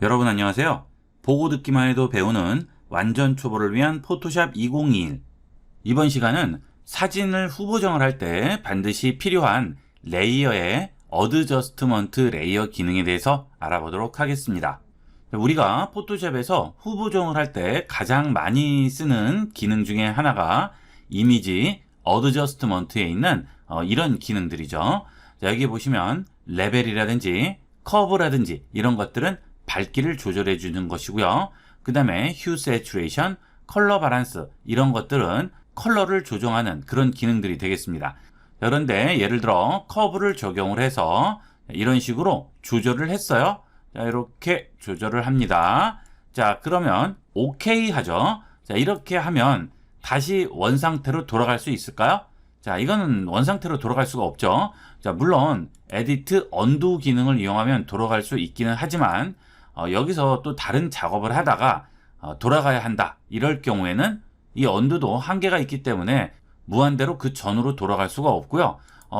여러분 안녕하세요. 보고 듣기만 해도 배우는 완전 초보를 위한 포토샵 2021. 이번 시간은 사진을 후보정을 할 때 반드시 필요한 레이어의 어드저스트먼트 레이어 기능에 대해서 알아보도록 하겠습니다. 우리가 포토샵에서 후보정을 할 때 가장 많이 쓰는 기능 중에 하나가 이미지 어드저스트먼트에 있는 이런 기능들이죠. 자, 여기 보시면 레벨이라든지 커브라든지 이런 것들은 밝기를 조절해 주는 것이고요. 그 다음에 휴 세츄레이션, 컬러 바란스 이런 것들은 컬러를 조정하는 그런 기능들이 되겠습니다. 그런데 예를 들어 커브를 적용을 해서 이런 식으로 조절을 했어요. 자, 이렇게 조절을 합니다. 자, 그러면 OK 하죠. 자, 이렇게 하면 다시 원상태로 돌아갈 수 있을까요? 자, 이거는 원상태로 돌아갈 수가 없죠. 자, 물론 에디트 언두 기능을 이용하면 돌아갈 수 있기는 하지만 여기서 또 다른 작업을 하다가 돌아가야 한다. 이럴 경우에는 이 언두도 한계가 있기 때문에 무한대로 그 전으로 돌아갈 수가 없고요.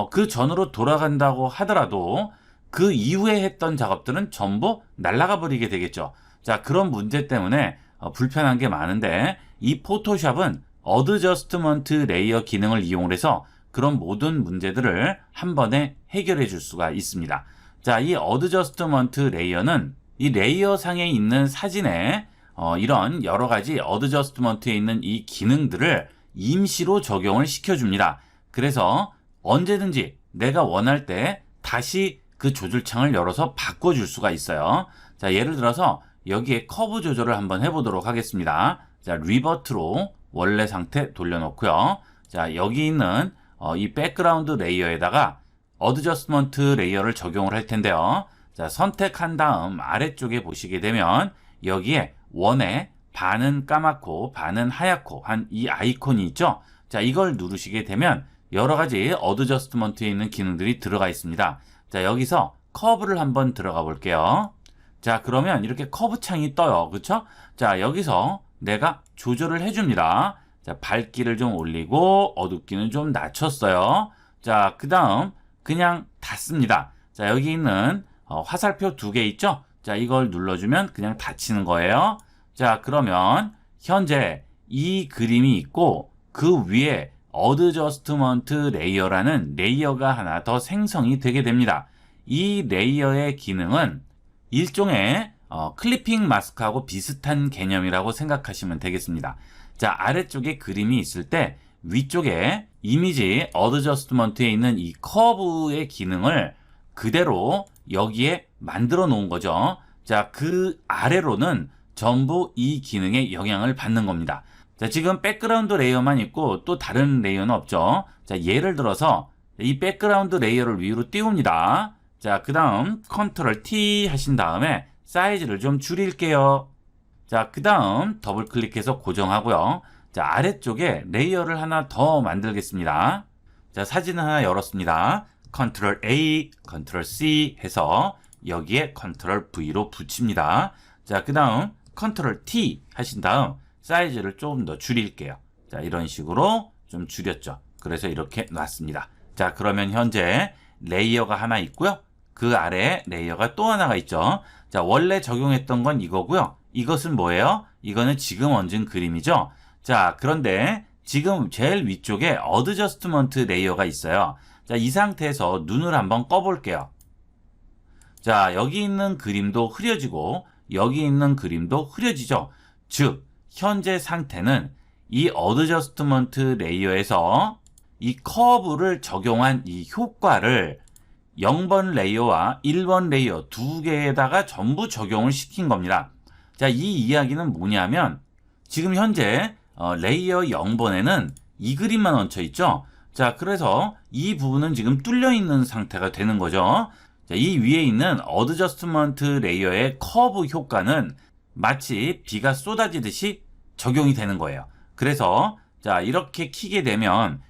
그 전으로 돌아간다고 하더라도 그 이후에 했던 작업들은 전부 날아가 버리게 되겠죠. 자, 그런 문제 때문에 불편한 게 많은데 이 포토샵은 어드저스트먼트 레이어 기능을 이용해서 그런 모든 문제들을 한 번에 해결해 줄 수가 있습니다. 자, 이 어드저스트먼트 레이어는 이 레이어 상에 있는 사진에 이런 여러 가지 어드저스트먼트에 있는 이 기능들을 임시로 적용을 시켜줍니다. 그래서 언제든지 내가 원할 때 다시 그 조절창을 열어서 바꿔줄 수가 있어요. 자, 예를 들어서 여기에 커브 조절을 한번 해보도록 하겠습니다. 자, 리버트로 원래 상태 돌려놓고요. 자, 여기 있는 이 백그라운드 레이어에다가 어드저스트먼트 레이어를 적용을 할 텐데요. 자, 선택한 다음 아래쪽에 보시게 되면 여기에 원에 반은 까맣고 반은 하얗고 한 이 아이콘이 있죠. 자, 이걸 누르시게 되면 여러 가지 어드저스트먼트에 있는 기능들이 들어가 있습니다. 자, 여기서 커브를 한번 들어가 볼게요. 자, 그러면 이렇게 커브 창이 떠요. 그렇죠? 자, 여기서 내가 조절을 해줍니다. 자, 밝기를 좀 올리고 어둡기는 좀 낮췄어요. 자, 그 다음 그냥 닫습니다. 자, 여기 있는 화살표 두 개 있죠? 자, 이걸 눌러주면 그냥 닫히는 거예요. 자, 그러면 현재 이 그림이 있고 그 위에 어드저스트먼트 레이어라는 레이어가 하나 더 생성이 되게 됩니다. 이 레이어의 기능은 일종의 클리핑 마스크하고 비슷한 개념이라고 생각하시면 되겠습니다. 자, 아래쪽에 그림이 있을 때 위쪽에 이미지 어드저스트먼트에 있는 이 커브의 기능을 그대로 여기에 만들어 놓은 거죠. 자, 그 아래로는 전부 이 기능에 영향을 받는 겁니다. 자, 지금 백그라운드 레이어만 있고 또 다른 레이어는 없죠. 자, 예를 들어서 이 백그라운드 레이어를 위로 띄웁니다. 자, 그 다음 컨트롤 T 하신 다음에 사이즈를 좀 줄일게요. 자, 그 다음 더블 클릭해서 고정하고요. 자, 아래쪽에 레이어를 하나 더 만들겠습니다. 자, 사진을 하나 열었습니다. 컨트롤 A, 컨트롤 C 해서 여기에 컨트롤 V로 붙입니다. 자, 그 다음 컨트롤 T 하신 다음 사이즈를 조금 더 줄일게요. 자, 이런 식으로 좀 줄였죠. 그래서 이렇게 놨습니다. 자, 그러면 현재 레이어가 하나 있고요. 그 아래에 레이어가 또 하나가 있죠. 자, 원래 적용했던 건 이거고요. 이것은 뭐예요? 이거는 지금 얹은 그림이죠. 자, 그런데 지금 제일 위쪽에 어드저스트먼트 레이어가 있어요. 자, 이 상태에서 눈을 한번 꺼볼게요. 자, 여기 있는 그림도 흐려지고 여기 있는 그림도 흐려지죠. 즉, 현재 상태는 이 어드저스트먼트 레이어에서 이 커브를 적용한 이 효과를 0번 레이어와 1번 레이어 두 개에다가 전부 적용을 시킨 겁니다. 자, 이 이야기는 뭐냐면 지금 현재 레이어 0번에는 이 그림만 얹혀 있죠. 자, 그래서 이 부분은 지금 뚫려 있는 상태가 되는 거죠. 자, 이 위에 있는 어드저스트먼트 레이어의 커브 효과는 마치 비가 쏟아지듯이 적용이 되는 거예요. 그래서 자, 이렇게 키게 되면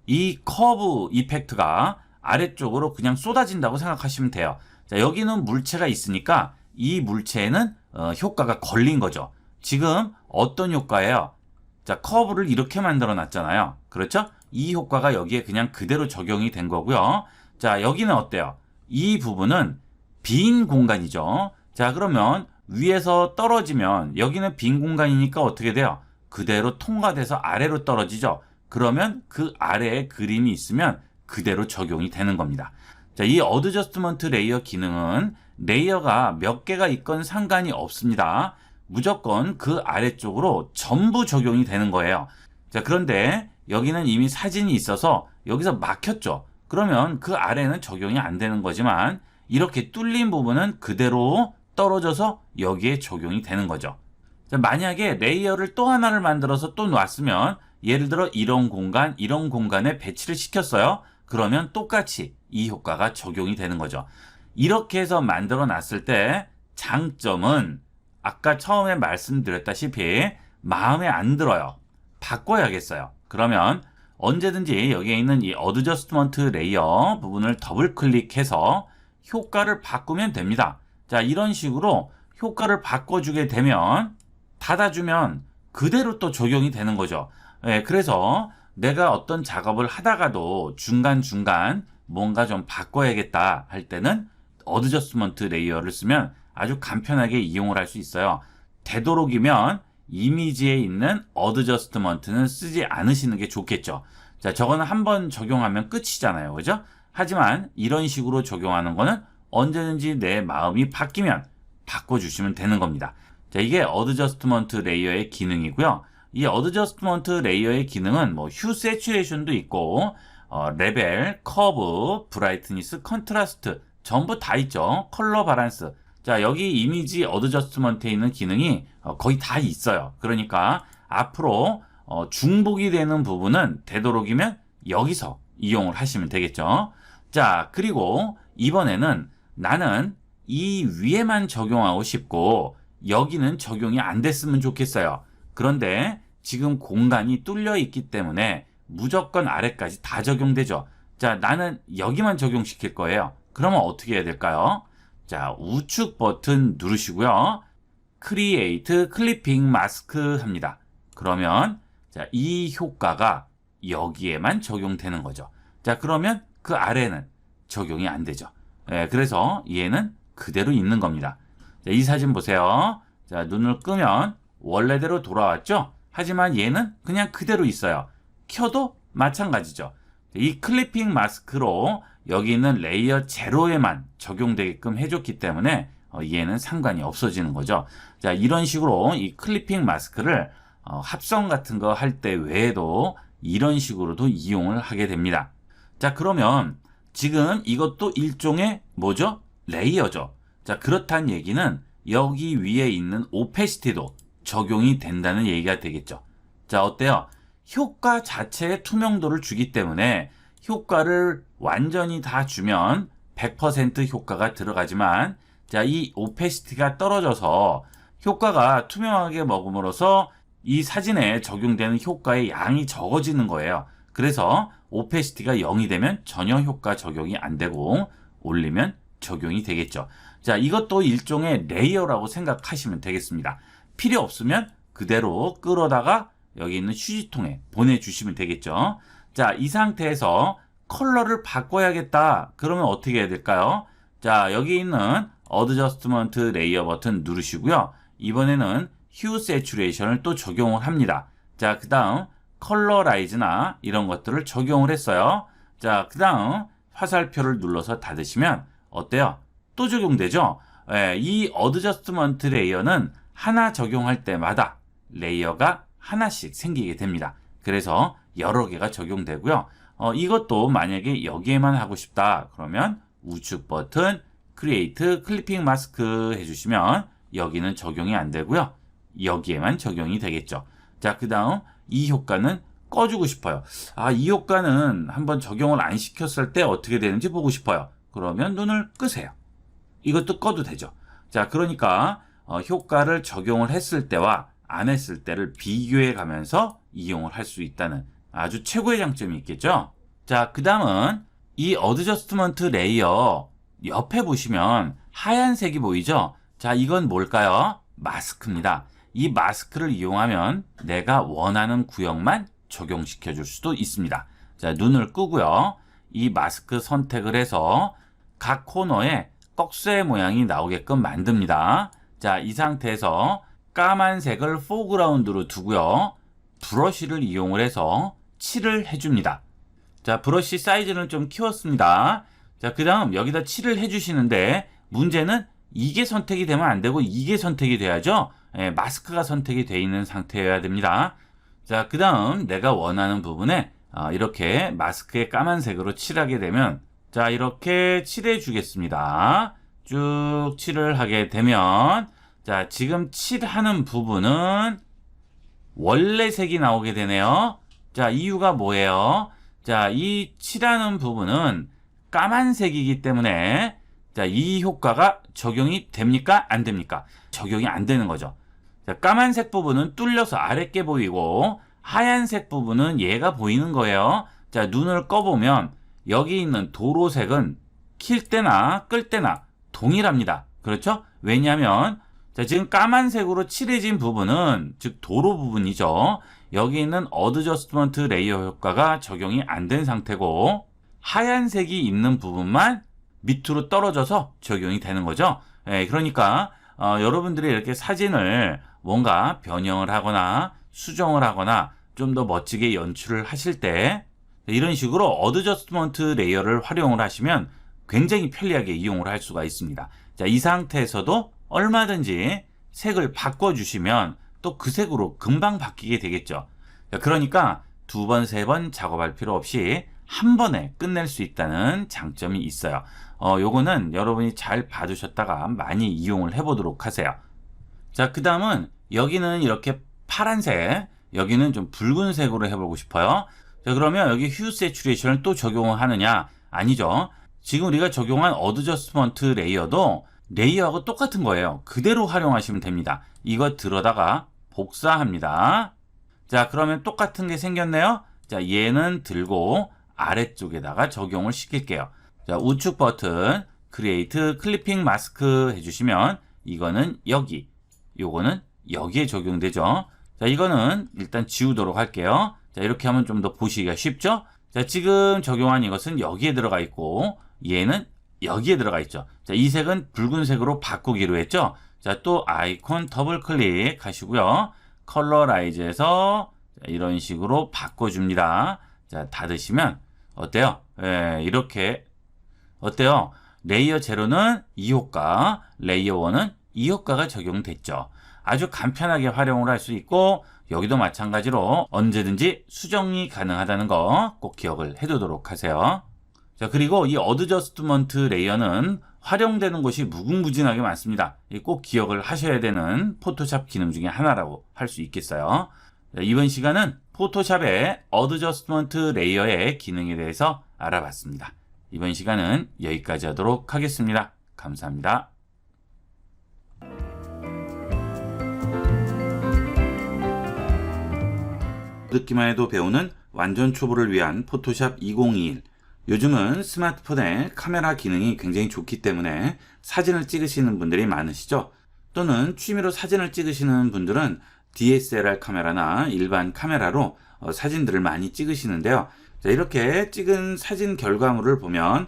이 커브 이펙트가 아래쪽으로 그냥 쏟아진다고 생각하시면 돼요. 자, 여기는 물체가 있으니까 이 물체에는 효과가 걸린 거죠. 지금 어떤 효과예요? 자, 커브를 이렇게 만들어 놨잖아요. 그렇죠? 이 효과가 여기에 그냥 그대로 적용이 된 거고요. 자, 여기는 어때요? 이 부분은 빈 공간이죠. 자, 그러면 위에서 떨어지면 여기는 빈 공간이니까 어떻게 돼요? 그대로 통과돼서 아래로 떨어지죠. 그러면 그 아래에 그림이 있으면 그대로 적용이 되는 겁니다. 자, 이 어드저스트먼트 레이어 기능은 레이어가 몇 개가 있건 상관이 없습니다. 무조건 그 아래쪽으로 전부 적용이 되는 거예요. 자, 그런데 여기는 이미 사진이 있어서 여기서 막혔죠. 그러면 그 아래는 적용이 안 되는 거지만 이렇게 뚫린 부분은 그대로 떨어져서 여기에 적용이 되는 거죠. 자, 만약에 레이어를 또 하나를 만들어서 또 놨으면 예를 들어 이런 공간에 배치를 시켰어요. 그러면 똑같이 이 효과가 적용이 되는 거죠. 이렇게 해서 만들어 놨을 때 장점은 아까 처음에 말씀드렸다시피 마음에 안 들어요. 바꿔야겠어요. 그러면 언제든지 여기에 있는 이 어드저스트먼트 레이어 부분을 더블 클릭해서 효과를 바꾸면 됩니다. 자, 이런 식으로 효과를 바꿔주게 되면 닫아주면 그대로 또 적용이 되는 거죠. 그래서 내가 어떤 작업을 하다가도 중간중간 뭔가 좀 바꿔야겠다 할 때는 어드저스트먼트 레이어를 쓰면 아주 간편하게 이용을 할 수 있어요. 되도록이면 이미지에 있는 어드저스트먼트는 쓰지 않으시는 게 좋겠죠. 자, 저거는 한번 적용하면 끝이잖아요. 그죠? 하지만 이런 식으로 적용하는 거는 언제든지 내 마음이 바뀌면 바꿔주시면 되는 겁니다. 자, 이게 어드저스트먼트 레이어의 기능이고요. 이 어드저스트먼트 레이어의 기능은 뭐 휴 세츄레이션도 있고 레벨, 커브, 브라이트니스, 컨트라스트 전부 다 있죠. 컬러 바란스. 자, 여기 이미지 어드저스트먼트에 있는 기능이 거의 다 있어요. 그러니까 앞으로 중복이 되는 부분은 되도록이면 여기서 이용을 하시면 되겠죠. 자, 그리고 이번에는 나는 이 위에만 적용하고 싶고 여기는 적용이 안 됐으면 좋겠어요. 그런데 지금 공간이 뚫려 있기 때문에 무조건 아래까지 다 적용되죠. 자, 나는 여기만 적용시킬 거예요. 그러면 어떻게 해야 될까요? 자, 우측 버튼 누르시고요. Create Clipping Mask 합니다. 그러면 자, 이 효과가 여기에만 적용되는 거죠. 자, 그러면 그 아래는 적용이 안 되죠. 그래서 얘는 그대로 있는 겁니다. 자, 이 사진 보세요. 자, 눈을 끄면 원래대로 돌아왔죠? 하지만 얘는 그냥 그대로 있어요. 켜도 마찬가지죠. 이 클리핑 마스크로 여기 있는 레이어 제로에만 적용되게끔 해줬기 때문에 얘는 상관이 없어지는 거죠. 자, 이런 식으로 이 클리핑 마스크를 합성 같은 거 할 때 외에도 이런 식으로도 이용을 하게 됩니다. 자, 그러면 지금 이것도 일종의 뭐죠? 레이어죠. 자, 그렇다는 얘기는 여기 위에 있는 오페시티도 적용이 된다는 얘기가 되겠죠. 자, 어때요? 효과 자체의 투명도를 주기 때문에 효과를 완전히 다 주면 100% 효과가 들어가지만 자, 이 오페시티가 떨어져서 효과가 투명하게 먹음으로써 이 사진에 적용되는 효과의 양이 적어지는 거예요. 그래서 오페시티가 0이 되면 전혀 효과 적용이 안 되고 올리면 적용이 되겠죠. 자, 이것도 일종의 레이어라고 생각하시면 되겠습니다. 필요 없으면 그대로 끌어다가 여기 있는 휴지통에 보내주시면 되겠죠. 자, 이 상태에서 컬러를 바꿔야겠다. 그러면 어떻게 해야 될까요? 자, 여기 있는 어드저스트먼트 레이어 버튼 누르시고요. 이번에는 휴 세츄레이션을 또 적용을 합니다. 자, 그 다음 컬러라이즈나 이런 것들을 적용을 했어요. 자, 그 다음 화살표를 눌러서 닫으시면 어때요? 또 적용되죠? 이 어드저스트먼트 레이어는 하나 적용할 때마다 레이어가 하나씩 생기게 됩니다. 그래서 여러 개가 적용되고요. 이것도 만약에 여기에만 하고 싶다 그러면 우측 버튼 Create Clipping Mask 해주시면 여기는 적용이 안 되고요. 여기에만 적용이 되겠죠. 자, 그 다음 이 효과는 꺼주고 싶어요. 아, 이 효과는 한번 적용을 안 시켰을 때 어떻게 되는지 보고 싶어요. 그러면 눈을 끄세요. 이것도 꺼도 되죠. 자, 그러니까 효과를 적용을 했을 때와 안 했을 때를 비교해 가면서 이용을 할 수 있다는 아주 최고의 장점이 있겠죠. 자, 그 다음은 이 어드저스트먼트 레이어 옆에 보시면 하얀색이 보이죠. 자, 이건 뭘까요? 마스크입니다. 이 마스크를 이용하면 내가 원하는 구역만 적용시켜 줄 수도 있습니다. 자, 눈을 끄고요. 이 마스크 선택을 해서 각 코너에 떡쇠 모양이 나오게끔 만듭니다. 자, 이 상태에서 까만색을 포그라운드로 두고요. 브러쉬를 이용을 해서 칠을 해줍니다. 자, 브러쉬 사이즈는 좀 키웠습니다. 자, 그 다음 여기다 칠을 해주시는데 문제는 이게 선택이 되면 안 되고 이게 선택이 돼야죠. 예, 마스크가 선택이 되어 있는 상태여야 됩니다. 자, 그 다음 내가 원하는 부분에 이렇게 마스크에 까만색으로 칠하게 되면 자, 이렇게 칠해 주겠습니다. 쭉 칠을 하게 되면 자, 지금 칠하는 부분은 원래 색이 나오게 되네요. 자, 이유가 뭐예요? 자, 이 칠하는 부분은 까만색이기 때문에 자, 이 효과가 적용이 됩니까? 안 됩니까? 적용이 안 되는 거죠. 자, 까만색 부분은 뚫려서 아랫게 보이고 하얀색 부분은 얘가 보이는 거예요. 자, 눈을 꺼보면 여기 있는 도로색은 킬 때나 끌 때나 동일합니다. 그렇죠? 왜냐하면 자, 지금 까만색으로 칠해진 부분은 즉 도로 부분이죠. 여기 있는 어드저스트먼트 레이어 효과가 적용이 안 된 상태고 하얀색이 있는 부분만 밑으로 떨어져서 적용이 되는 거죠. 예, 그러니까 여러분들이 이렇게 사진을 뭔가 변형을 하거나 수정을 하거나 좀 더 멋지게 연출을 하실 때 이런 식으로 어드저스트먼트 레이어를 활용을 하시면 굉장히 편리하게 이용을 할 수가 있습니다. 자, 이 상태에서도 얼마든지 색을 바꿔주시면 또 그 색으로 금방 바뀌게 되겠죠. 자, 그러니까 두 번, 세 번 작업할 필요 없이 한 번에 끝낼 수 있다는 장점이 있어요. 요거는 여러분이 잘 봐두셨다가 많이 이용을 해보도록 하세요. 자, 그 다음은 여기는 이렇게 파란색, 여기는 좀 붉은색으로 해보고 싶어요. 자, 그러면 여기 휴 세츄레이션을 또 적용을 하느냐? 아니죠. 지금 우리가 적용한 어드저스트먼트 레이어도 레이어하고 똑같은 거예요. 그대로 활용하시면 됩니다. 이거 들어다가 복사합니다. 자, 그러면 똑같은 게 생겼네요. 자, 얘는 들고 아래쪽에다가 적용을 시킬게요. 자, 우측 버튼 크리에이트 클리핑 마스크 해주시면 이거는 여기, 요거는 여기에 적용되죠. 자, 이거는 일단 지우도록 할게요. 자, 이렇게 하면 좀 더 보시기가 쉽죠? 자, 지금 적용한 이것은 여기에 들어가 있고 얘는 여기에 들어가 있죠. 자, 이 색은 붉은색으로 바꾸기로 했죠. 자, 또 아이콘 더블 클릭하시고요. 컬러라이즈에서 이런 식으로 바꿔줍니다. 자, 닫으시면 어때요? 예, 이렇게 어때요? 레이어 제로는 이 효과, 레이어 1은 이 효과가 적용됐죠. 아주 간편하게 활용을 할 수 있고 여기도 마찬가지로 언제든지 수정이 가능하다는 거 꼭 기억을 해두도록 하세요. 자, 그리고 이 어드저스트먼트 레이어는 활용되는 곳이 무궁무진하게 많습니다. 꼭 기억을 하셔야 되는 포토샵 기능 중에 하나라고 할 수 있겠어요. 자, 이번 시간은 포토샵의 어드저스트먼트 레이어의 기능에 대해서 알아봤습니다. 이번 시간은 여기까지 하도록 하겠습니다. 감사합니다. 듣기만 해도 배우는 완전 초보를 위한 포토샵 2021. 요즘은 스마트폰에 카메라 기능이 굉장히 좋기 때문에 사진을 찍으시는 분들이 많으시죠. 또는 취미로 사진을 찍으시는 분들은 DSLR 카메라나 일반 카메라로 사진들을 많이 찍으시는데요. 자, 이렇게 찍은 사진 결과물을 보면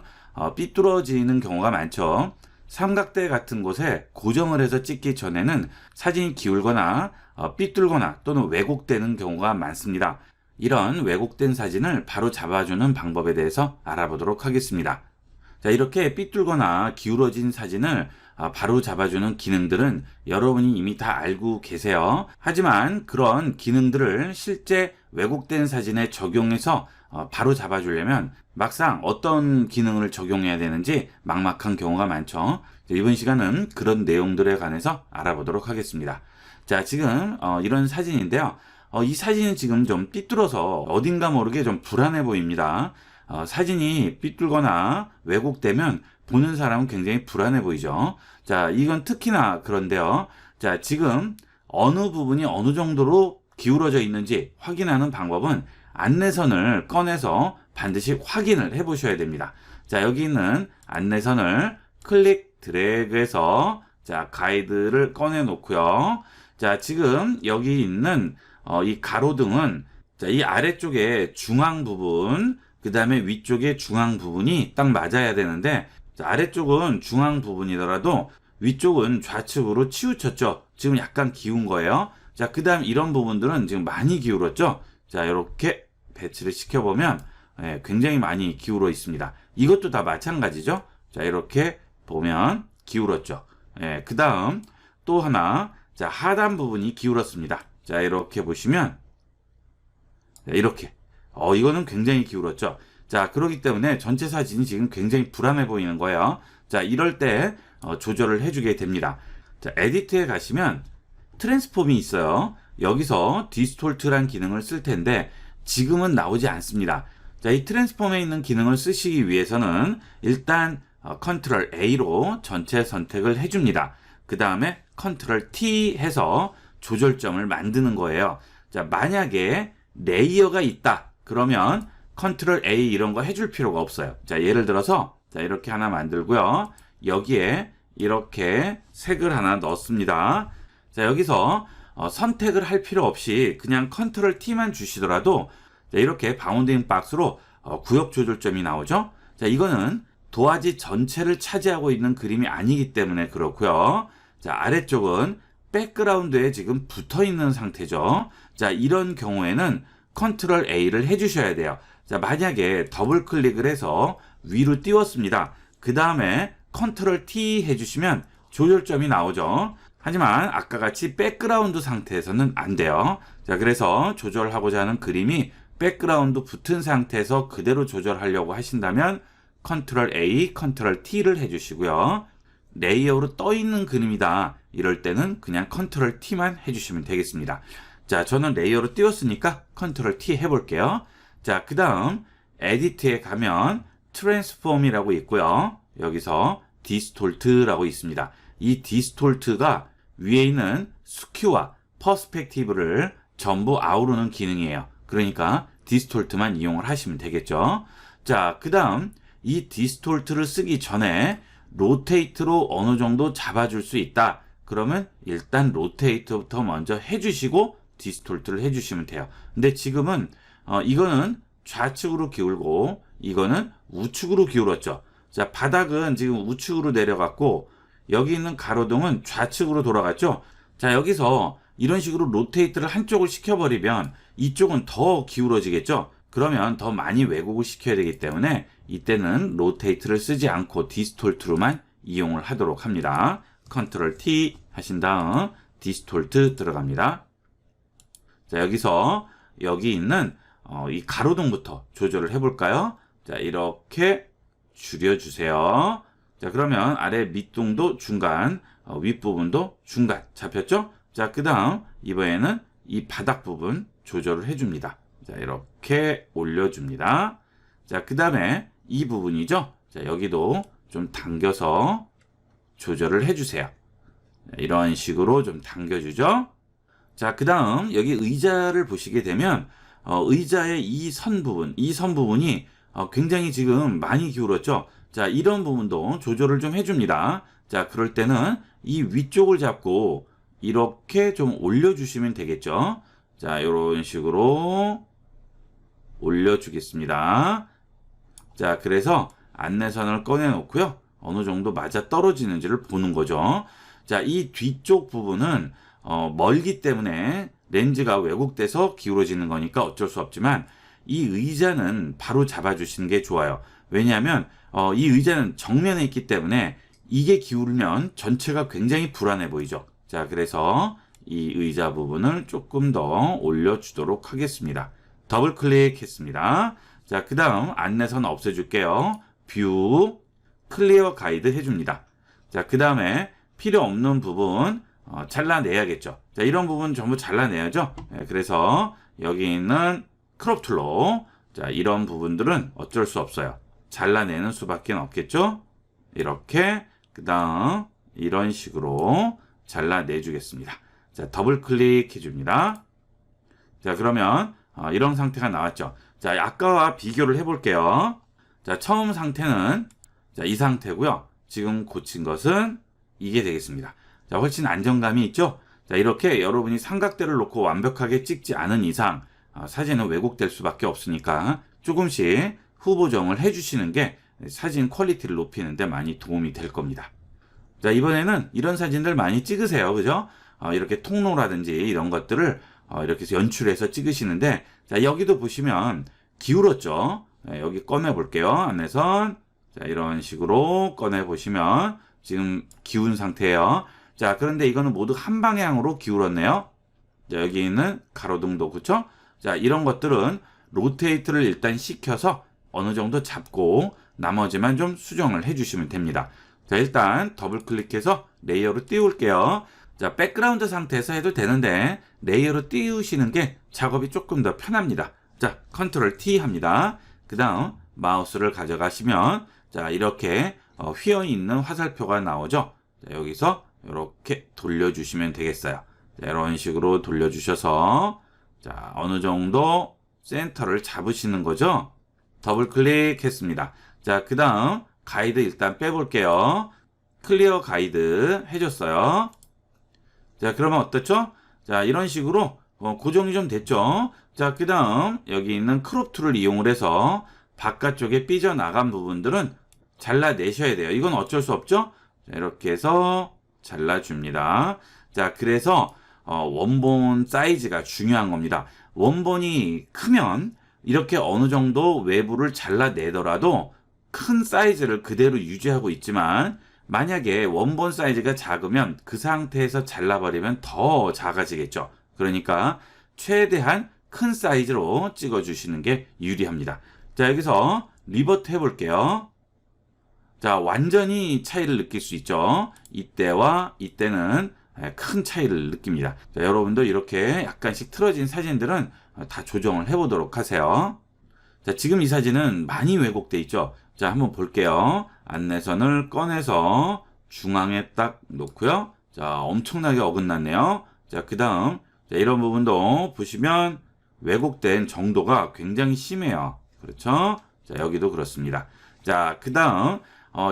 삐뚤어지는 경우가 많죠. 삼각대 같은 곳에 고정을 해서 찍기 전에는 사진이 기울거나 삐뚤거나 또는 왜곡되는 경우가 많습니다. 이런 왜곡된 사진을 바로 잡아주는 방법에 대해서 알아보도록 하겠습니다. 자, 이렇게 삐뚤거나 기울어진 사진을 바로 잡아주는 기능들은 여러분이 이미 다 알고 계세요. 하지만 그런 기능들을 실제 왜곡된 사진에 적용해서 바로 잡아주려면 막상 어떤 기능을 적용해야 되는지 막막한 경우가 많죠. 이번 시간은 그런 내용들에 관해서 알아보도록 하겠습니다. 자, 지금 이런 사진인데요. 이 사진은 지금 좀 삐뚤어서 어딘가 모르게 좀 불안해 보입니다. 사진이 삐뚤거나 왜곡되면 보는 사람은 굉장히 불안해 보이죠. 자, 이건 특히나 그런데요. 자, 지금 어느 부분이 어느 정도로 기울어져 있는지 확인하는 방법은 안내선을 꺼내서 반드시 확인을 해 보셔야 됩니다. 자, 여기 있는 안내선을 클릭 드래그해서 자, 가이드를 꺼내 놓고요. 자, 지금 여기 있는 이 가로등은 자, 이 아래쪽에 중앙 부분, 그 다음에 위쪽에 중앙 부분이 딱 맞아야 되는데 자, 아래쪽은 중앙 부분이더라도 위쪽은 좌측으로 치우쳤죠. 지금 약간 기운 거예요. 자, 그 다음 이런 부분들은 지금 많이 기울었죠. 자, 이렇게 배치를 시켜보면 굉장히 많이 기울어 있습니다. 이것도 다 마찬가지죠. 자, 이렇게 보면 기울었죠. 그 다음 또 하나, 자, 하단 부분이 기울었습니다. 자, 이렇게 보시면 이렇게 이거는 굉장히 기울었죠. 자, 그렇기 때문에 전체 사진이 지금 굉장히 불안해 보이는 거예요. 자, 이럴 때 조절을 해주게 됩니다. 자, 에디트에 가시면 트랜스폼이 있어요. 여기서 디스톨트란 기능을 쓸 텐데 지금은 나오지 않습니다. 자, 이 트랜스폼에 있는 기능을 쓰시기 위해서는 일단 컨트롤 A로 전체 선택을 해줍니다. 그 다음에 컨트롤 T 해서 조절점을 만드는 거예요. 자, 만약에 레이어가 있다 그러면 컨트롤 A 이런 거 해줄 필요가 없어요. 자, 예를 들어서 자, 이렇게 하나 만들고요. 여기에 이렇게 색을 하나 넣습니다. 자, 여기서 선택을 할 필요 없이 그냥 컨트롤 T만 주시더라도 자, 이렇게 바운딩 박스로 구역 조절점이 나오죠. 자, 이거는 도화지 전체를 차지하고 있는 그림이 아니기 때문에 그렇고요. 자, 아래쪽은 백그라운드에 지금 붙어 있는 상태죠. 자, 이런 경우에는 컨트롤 A를 해주셔야 돼요. 자, 만약에 더블 클릭을 해서 위로 띄웠습니다. 그 다음에 컨트롤 T 해주시면 조절점이 나오죠. 하지만 아까 같이 백그라운드 상태에서는 안 돼요. 자, 그래서 조절하고자 하는 그림이 백그라운드 붙은 상태에서 그대로 조절하려고 하신다면 컨트롤 A, 컨트롤 T를 해주시고요. 레이어로 떠 있는 그림이다. 이럴 때는 그냥 컨트롤 T만 해주시면 되겠습니다. 자, 저는 레이어로 띄웠으니까 컨트롤 T 해볼게요. 자, 그 다음 에디트에 가면 트랜스폼이라고 있고요. 여기서 디스톨트라고 있습니다. 이 디스톨트가 위에 있는 스큐와 퍼스펙티브를 전부 아우르는 기능이에요. 그러니까 디스톨트만 이용을 하시면 되겠죠. 자, 그 다음 이 디스톨트를 쓰기 전에 로테이트로 어느 정도 잡아줄 수 있다. 그러면 일단 로테이트부터 먼저 해주시고 디스톨트를 해주시면 돼요. 근데 지금은 이거는 좌측으로 기울고 이거는 우측으로 기울었죠. 자, 바닥은 지금 우측으로 내려갔고 여기 있는 가로등은 좌측으로 돌아갔죠. 자, 여기서 이런 식으로 로테이트를 한쪽을 시켜버리면 이쪽은 더 기울어지겠죠. 그러면 더 많이 왜곡을 시켜야 되기 때문에 이때는 로테이트를 쓰지 않고 디스톨트로만 이용을 하도록 합니다. 컨트롤 T 하신 다음 디스톨트 들어갑니다. 자, 여기서 여기 있는 이 가로등부터 조절을 해볼까요? 자, 이렇게 줄여주세요. 자, 그러면 아래 밑둥도 중간, 윗부분도 중간 잡혔죠? 자, 그 다음 이번에는 이 바닥 부분 조절을 해줍니다. 자, 이렇게 올려줍니다. 자, 그 다음에 이 부분이죠? 자, 여기도 좀 당겨서 조절을 해주세요. 자, 이런 식으로 좀 당겨주죠? 자, 그 다음 여기 의자를 보시게 되면 의자의 이 선 부분이 굉장히 지금 많이 기울었죠? 자, 이런 부분도 조절을 좀 해줍니다. 자, 그럴 때는 이 위쪽을 잡고 이렇게 좀 올려주시면 되겠죠? 자, 이런 식으로 올려주겠습니다. 자, 그래서 안내선을 꺼내놓고요. 어느 정도 맞아 떨어지는지를 보는 거죠. 자, 이 뒤쪽 부분은 멀기 때문에 렌즈가 왜곡돼서 기울어지는 거니까 어쩔 수 없지만 이 의자는 바로 잡아주시는 게 좋아요. 왜냐하면 이 의자는 정면에 있기 때문에 이게 기울면 전체가 굉장히 불안해 보이죠. 자, 그래서 이 의자 부분을 조금 더 올려주도록 하겠습니다. 더블 클릭했습니다. 자, 그 다음 안내선 없애줄게요. 뷰, 클리어 가이드 해줍니다. 자, 그 다음에 필요 없는 부분 잘라내야겠죠. 자, 이런 부분 전부 잘라내야죠. 네, 그래서 여기 있는 크롭 툴로 자, 이런 부분들은 어쩔 수 없어요. 잘라내는 수밖에 없겠죠. 이렇게 그 다음 이런 식으로 잘라내 주겠습니다. 자, 더블 클릭 해줍니다. 자, 그러면 이런 상태가 나왔죠. 자, 아까와 비교를 해볼게요. 자, 처음 상태는 자, 이 상태고요. 지금 고친 것은 이게 되겠습니다. 자, 훨씬 안정감이 있죠. 자, 이렇게 여러분이 삼각대를 놓고 완벽하게 찍지 않은 이상 사진은 왜곡될 수밖에 없으니까 조금씩 후보정을 해주시는 게 사진 퀄리티를 높이는 데 많이 도움이 될 겁니다. 자, 이번에는 이런 사진들 많이 찍으세요. 그죠? 이렇게 통로라든지 이런 것들을 이렇게 해서 연출해서 찍으시는데, 자, 여기도 보시면 기울었죠? 네, 여기 꺼내 볼게요. 안내선. 자, 이런 식으로 꺼내 보시면 지금 기운 상태예요. 자, 그런데 이거는 모두 한 방향으로 기울었네요. 자, 여기 있는 가로등도, 그쵸? 자, 이런 것들은 로테이트를 일단 시켜서 어느 정도 잡고 나머지만 좀 수정을 해주시면 됩니다. 자, 일단 더블 클릭해서 레이어로 띄울게요. 자, 백그라운드 상태에서 해도 되는데 레이어로 띄우시는 게 작업이 조금 더 편합니다. 자, 컨트롤 T 합니다. 그 다음 마우스를 가져가시면 자, 이렇게 휘어 있는 화살표가 나오죠. 자, 여기서 이렇게 돌려주시면 되겠어요. 자, 이런 식으로 돌려주셔서 자, 어느 정도 센터를 잡으시는 거죠. 더블 클릭했습니다. 자, 그 다음 가이드 일단 빼볼게요. 클리어 가이드 해줬어요. 자, 그러면 어떻죠? 자, 이런 식으로 고정이 좀 됐죠? 자, 그 다음 여기 있는 크롭 툴을 이용을 해서 바깥쪽에 삐져나간 부분들은 잘라내셔야 돼요. 이건 어쩔 수 없죠? 자, 이렇게 해서 잘라줍니다. 자, 그래서 원본 사이즈가 중요한 겁니다. 원본이 크면 이렇게 어느 정도 외부를 잘라내더라도 큰 사이즈를 그대로 유지하고 있지만 만약에 원본 사이즈가 작으면 그 상태에서 잘라버리면 더 작아지겠죠. 그러니까 최대한 큰 사이즈로 찍어주시는 게 유리합니다. 자, 여기서 리버트 해볼게요. 자, 완전히 차이를 느낄 수 있죠. 이때와 이때는 큰 차이를 느낍니다. 자, 여러분도 이렇게 약간씩 틀어진 사진들은 다 조정을 해보도록 하세요. 자, 지금 이 사진은 많이 왜곡돼 있죠. 자, 한번 볼게요. 안내선을 꺼내서 중앙에 딱 놓고요. 자, 엄청나게 어긋났네요. 자, 그 다음 이런 부분도 보시면 왜곡된 정도가 굉장히 심해요. 그렇죠? 자, 여기도 그렇습니다. 자, 그 다음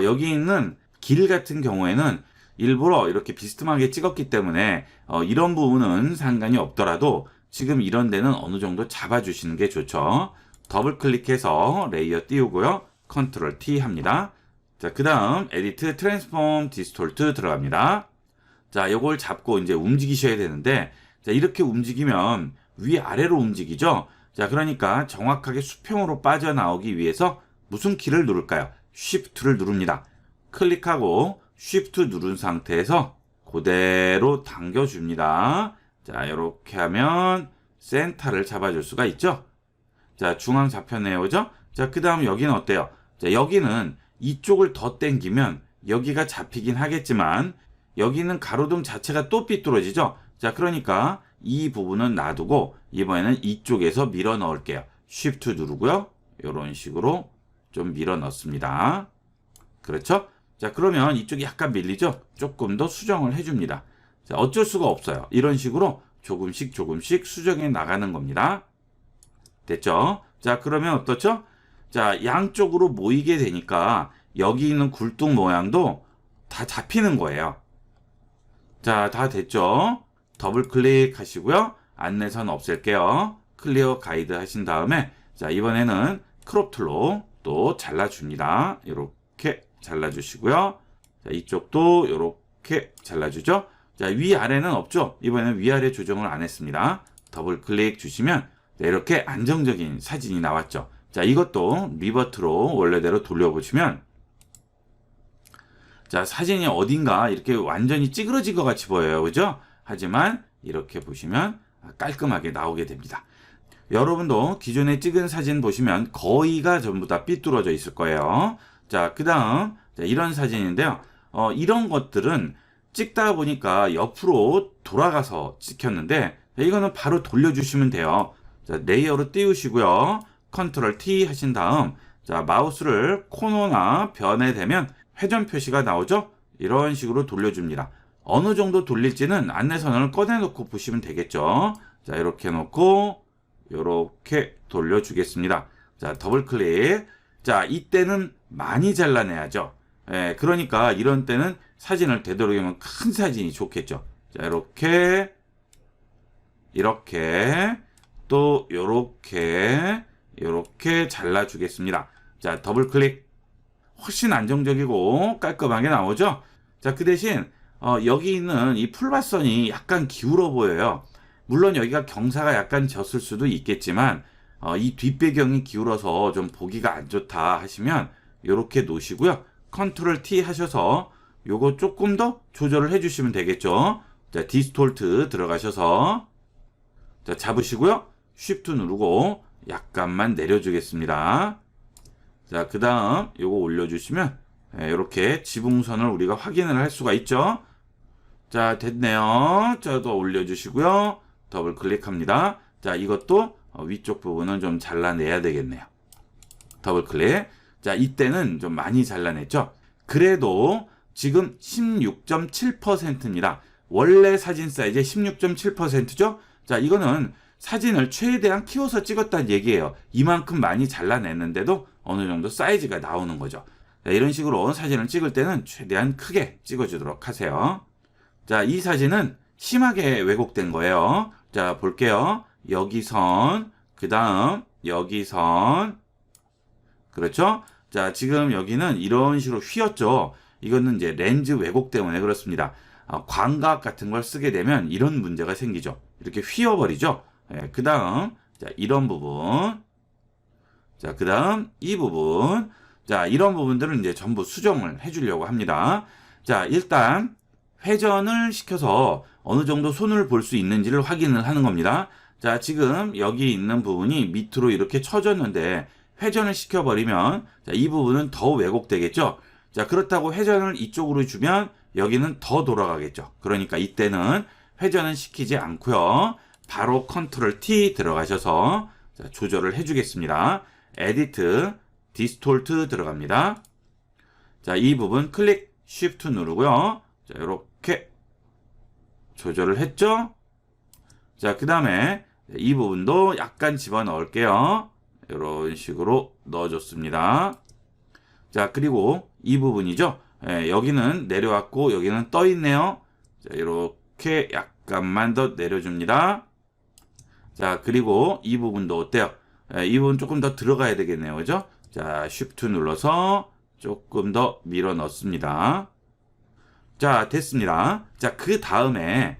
여기 있는 길 같은 경우에는 일부러 이렇게 비스듬하게 찍었기 때문에 이런 부분은 상관이 없더라도 지금 이런 데는 어느 정도 잡아주시는 게 좋죠. 더블 클릭해서 레이어 띄우고요. 컨트롤 T 합니다. 자, 그 다음 에디트 트랜스폼 디스톨트 들어갑니다. 자, 요걸 잡고 이제 움직이셔야 되는데 자, 이렇게 움직이면 위아래로 움직이죠. 자, 그러니까 정확하게 수평으로 빠져나오기 위해서 무슨 키를 누를까요? Shift를 누릅니다. 클릭하고 Shift 누른 상태에서 그대로 당겨줍니다. 자, 이렇게 하면 센터를 잡아줄 수가 있죠. 자, 중앙 잡혔네요. 그죠? 자, 그 다음 여기는 어때요? 자, 여기는 이쪽을 더 당기면 여기가 잡히긴 하겠지만 여기는 가로등 자체가 또 삐뚤어지죠? 자, 그러니까 이 부분은 놔두고 이번에는 이쪽에서 밀어 넣을게요. Shift 누르고요. 이런 식으로 좀 밀어 넣습니다. 그렇죠? 자, 그러면 이쪽이 약간 밀리죠? 조금 더 수정을 해줍니다. 자, 어쩔 수가 없어요. 이런 식으로 조금씩 수정해 나가는 겁니다. 됐죠? 자, 그러면 어떻죠? 자, 양쪽으로 모이게 되니까 여기 있는 굴뚝 모양도 다 잡히는 거예요. 자, 다 됐죠? 더블 클릭 하시고요. 안내선 없앨게요. 클리어 가이드 하신 다음에 자, 이번에는 크롭 툴로 또 잘라줍니다. 이렇게 잘라주시고요. 자, 이쪽도 이렇게 잘라주죠. 자, 위아래는 없죠. 이번에는 위아래 조정을 안 했습니다. 더블 클릭 주시면 네, 이렇게 안정적인 사진이 나왔죠. 자, 이것도 리버트로 원래대로 돌려보시면 자, 사진이 어딘가 이렇게 완전히 찌그러진 것 같이 보여요. 그죠? 하지만 이렇게 보시면 깔끔하게 나오게 됩니다. 여러분도 기존에 찍은 사진 보시면 거의가 전부 다 삐뚤어져 있을 거예요. 자, 그 다음 이런 사진인데요. 이런 것들은 찍다 보니까 옆으로 돌아가서 찍혔는데 이거는 바로 돌려주시면 돼요. 자, 레이어로 띄우시고요. 컨트롤 T 하신 다음 자, 마우스를 코너나 변에 대면 회전 표시가 나오죠? 이런 식으로 돌려줍니다. 어느 정도 돌릴지는 안내선을 꺼내놓고 보시면 되겠죠. 자, 이렇게 놓고 이렇게 돌려주겠습니다. 자, 더블 클릭. 자, 이때는 많이 잘라내야죠. 예, 그러니까 이런 때는 사진을 되도록이면 큰 사진이 좋겠죠. 자, 이렇게 또 이렇게 잘라주겠습니다. 자, 더블 클릭. 훨씬 안정적이고 깔끔하게 나오죠. 자, 그 대신 여기 있는 이 풀밭선이 약간 기울어 보여요. 물론 여기가 경사가 약간 졌을 수도 있겠지만 이 뒷배경이 기울어서 좀 보기가 안 좋다 하시면 이렇게 놓으시고요. 컨트롤 T 하셔서 요거 조금 더 조절을 해주시면 되겠죠. 자, 디스톨트 들어가셔서 자, 잡으시고요. 쉬프트 누르고 약간만 내려주겠습니다. 자, 그 다음 요거 올려주시면 이렇게 지붕선을 우리가 확인을 할 수가 있죠. 자, 됐네요. 자, 더 올려주시고요. 더블 클릭합니다. 자, 이것도 위쪽 부분은 좀 잘라내야 되겠네요. 더블 클릭. 자, 이때는 좀 많이 잘라냈죠. 그래도 지금 16.7%입니다. 원래 사진 사이즈의 16.7%죠. 자, 이거는 사진을 최대한 키워서 찍었다는 얘기예요. 이만큼 많이 잘라냈는데도 어느 정도 사이즈가 나오는 거죠. 자, 이런 식으로 사진을 찍을 때는 최대한 크게 찍어주도록 하세요. 자, 이 사진은 심하게 왜곡된 거예요. 자, 볼게요. 여기 선, 그 다음 여기 선. 그렇죠? 자, 지금 여기는 이런 식으로 휘었죠. 이거는 이제 렌즈 왜곡 때문에 그렇습니다. 광각 같은 걸 쓰게 되면 이런 문제가 생기죠. 이렇게 휘어버리죠. 그 다음, 자, 이런 부분. 자, 그 다음, 이 부분. 자, 이런 부분들은 이제 전부 수정을 해주려고 합니다. 자, 일단, 회전을 시켜서 어느 정도 손을 볼 수 있는지를 확인을 하는 겁니다. 자, 지금 여기 있는 부분이 밑으로 이렇게 쳐졌는데, 회전을 시켜버리면, 자, 이 부분은 더 왜곡되겠죠? 자, 그렇다고 회전을 이쪽으로 주면, 여기는 더 돌아가겠죠. 그러니까 이때는 회전은 시키지 않고요. 바로 컨트롤 T 들어가셔서 자, 조절을 해주겠습니다. 에디트, 디스톨트 들어갑니다. 자, 이 부분 클릭, 쉬프트 누르고요. 자, 이렇게 조절을 했죠. 자, 그 다음에 이 부분도 약간 집어넣을게요. 이런 식으로 넣어줬습니다. 자, 그리고 이 부분이죠. 여기는 내려왔고 여기는 떠 있네요. 자, 이렇게 약간만 더 내려줍니다. 자, 그리고 이 부분도 어때요? 이 부분 조금 더 들어가야 되겠네요. 그죠? 자, 쉬프트 눌러서 조금 더 밀어 넣습니다. 자, 됐습니다. 자, 그 다음에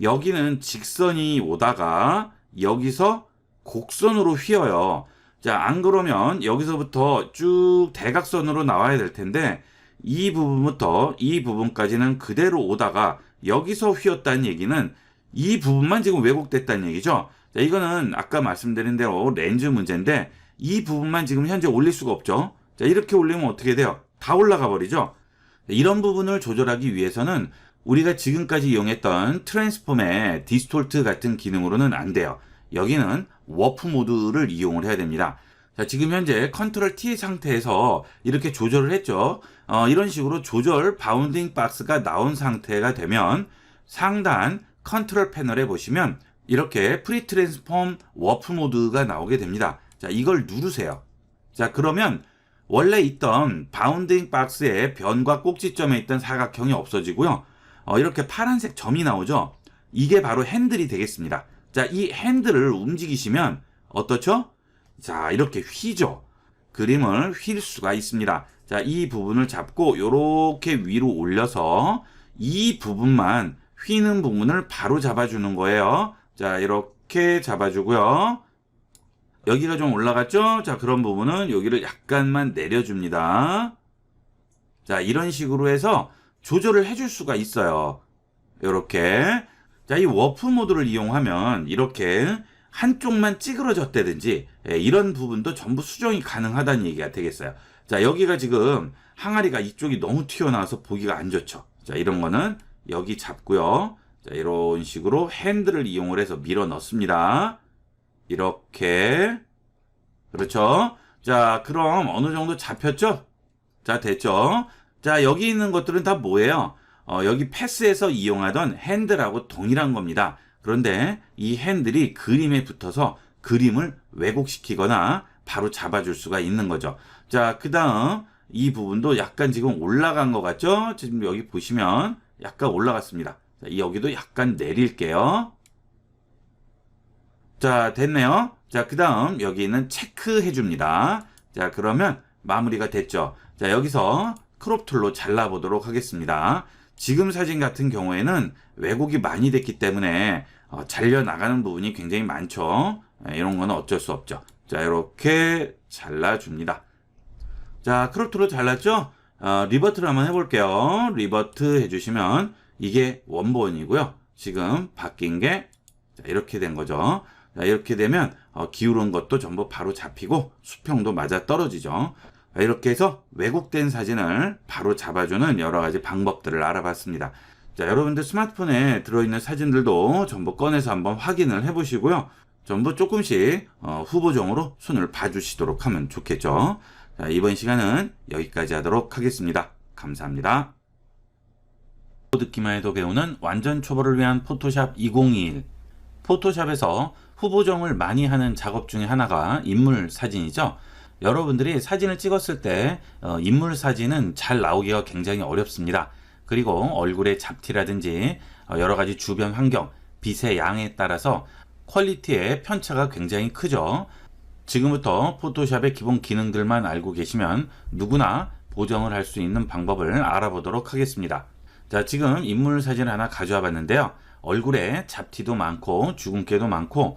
여기는 직선이 오다가 여기서 곡선으로 휘어요. 자, 안 그러면 여기서부터 쭉 대각선으로 나와야 될 텐데 이 부분부터 이 부분까지는 그대로 오다가 여기서 휘었다는 얘기는 이 부분만 지금 왜곡됐다는 얘기죠. 자, 이거는 아까 말씀드린 대로 렌즈 문제인데 이 부분만 지금 현재 올릴 수가 없죠. 자, 이렇게 올리면 어떻게 돼요? 다 올라가 버리죠. 이런 부분을 조절하기 위해서는 우리가 지금까지 이용했던 트랜스폼의 디스톨트 같은 기능으로는 안 돼요. 여기는 워프 모드를 이용을 해야 됩니다. 자, 지금 현재 컨트롤 T 상태에서 이렇게 조절을 했죠. 이런 식으로 조절 바운딩 박스가 나온 상태가 되면 상단 컨트롤 패널에 보시면 이렇게 프리 트랜스폼 워프 모드가 나오게 됩니다. 자, 이걸 누르세요. 자, 그러면 원래 있던 바운딩 박스의 변과 꼭지점에 있던 사각형이 없어지고요. 이렇게 파란색 점이 나오죠. 이게 바로 핸들이 되겠습니다. 자, 이 핸들을 움직이시면 어떻죠? 자, 이렇게 휘죠. 그림을 휠 수가 있습니다. 자, 이 부분을 잡고 이렇게 위로 올려서 이 부분만 휘는 부분을 바로 잡아주는 거예요. 자, 이렇게 잡아주고요. 여기가 좀 올라갔죠? 자, 그런 부분은 여기를 약간만 내려줍니다. 자, 이런 식으로 해서 조절을 해줄 수가 있어요. 이렇게. 자, 이 워프 모드를 이용하면 이렇게 한쪽만 찌그러졌다든지 이런 부분도 전부 수정이 가능하다는 얘기가 되겠어요. 자, 여기가 지금 항아리가 이쪽이 너무 튀어나와서 보기가 안 좋죠. 자, 이런 거는 여기 잡고요. 자, 이런 식으로 핸들을 이용을 해서 밀어 넣습니다. 이렇게. 그렇죠? 자, 그럼 어느 정도 잡혔죠? 자, 됐죠? 자, 여기 있는 것들은 다 뭐예요? 여기 패스에서 이용하던 핸들하고 동일한 겁니다. 그런데 이 핸들이 그림에 붙어서 그림을 왜곡시키거나 바로 잡아줄 수가 있는 거죠. 자, 그 다음 이 부분도 약간 지금 올라간 것 같죠? 지금 여기 보시면 약간 올라갔습니다. 자, 여기도 약간 내릴게요. 자, 됐네요. 자, 그 다음 여기 있는 체크해 줍니다. 자, 그러면 마무리가 됐죠. 자, 여기서 크롭 툴로 잘라보도록 하겠습니다. 지금 사진 같은 경우에는 왜곡이 많이 됐기 때문에 잘려나가는 부분이 굉장히 많죠. 이런 거는 어쩔 수 없죠. 자, 이렇게 잘라줍니다. 자, 크롭 툴로 잘랐죠? 리버트를 한번 해볼게요. 리버트 해주시면 이게 원본이고요. 지금 바뀐 게 이렇게 된 거죠. 자, 이렇게 되면 기울은 것도 전부 바로 잡히고 수평도 맞아 떨어지죠. 이렇게 해서 왜곡된 사진을 바로 잡아주는 여러 가지 방법들을 알아봤습니다. 자, 여러분들 스마트폰에 들어있는 사진들도 전부 꺼내서 한번 확인을 해보시고요. 전부 조금씩 후보정으로 손을 봐주시도록 하면 좋겠죠. 자, 이번 시간은 여기까지 하도록 하겠습니다. 감사합니다. 듣기만 해도 배우는 완전 초보를 위한 포토샵 2021. 포토샵에서 후보정을 많이 하는 작업 중에 하나가 인물 사진이죠. 여러분들이 사진을 찍었을 때 인물 사진은 잘 나오기가 굉장히 어렵습니다. 그리고 얼굴의 잡티라든지 여러 가지 주변 환경, 빛의 양에 따라서 퀄리티의 편차가 굉장히 크죠. 지금부터 포토샵의 기본 기능들만 알고 계시면 누구나 보정을 할 수 있는 방법을 알아보도록 하겠습니다. 자, 지금 인물 사진을 하나 가져와 봤는데요. 얼굴에 잡티도 많고 주근깨도 많고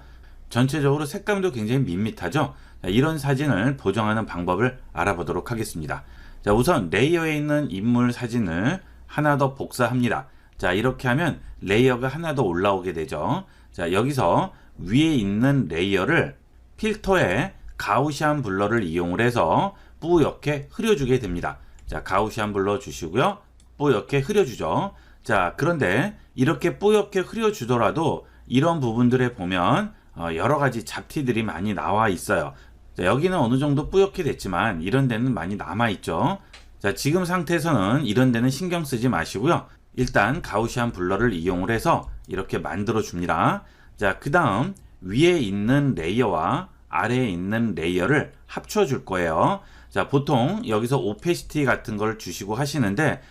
전체적으로 색감도 굉장히 밋밋하죠. 자, 이런 사진을 보정하는 방법을 알아보도록 하겠습니다. 자, 우선 레이어에 있는 인물 사진을 하나 더 복사합니다. 자, 이렇게 하면 레이어가 하나 더 올라오게 되죠. 자, 여기서 위에 있는 레이어를 필터에 가우시안 블러를 이용을 해서 뿌옇게 흐려주게 됩니다. 자, 가우시안 블러 주시고요. 뿌옇게 흐려주죠. 자, 그런데 이렇게 뿌옇게 흐려주더라도 이런 부분들에 보면 여러 가지 잡티들이 많이 나와 있어요. 자, 여기는 어느 정도 뿌옇게 됐지만 이런 데는 많이 남아 있죠. 자, 지금 상태에서는 이런 데는 신경 쓰지 마시고요. 일단 가우시안 블러를 이용을 해서 이렇게 만들어 줍니다. 자, 그 다음 위에 있는 레이어와 아래에 있는 레이어를 합쳐 줄 거예요. 자, 보통 여기서 오페시티 같은 걸 주시고 하시는데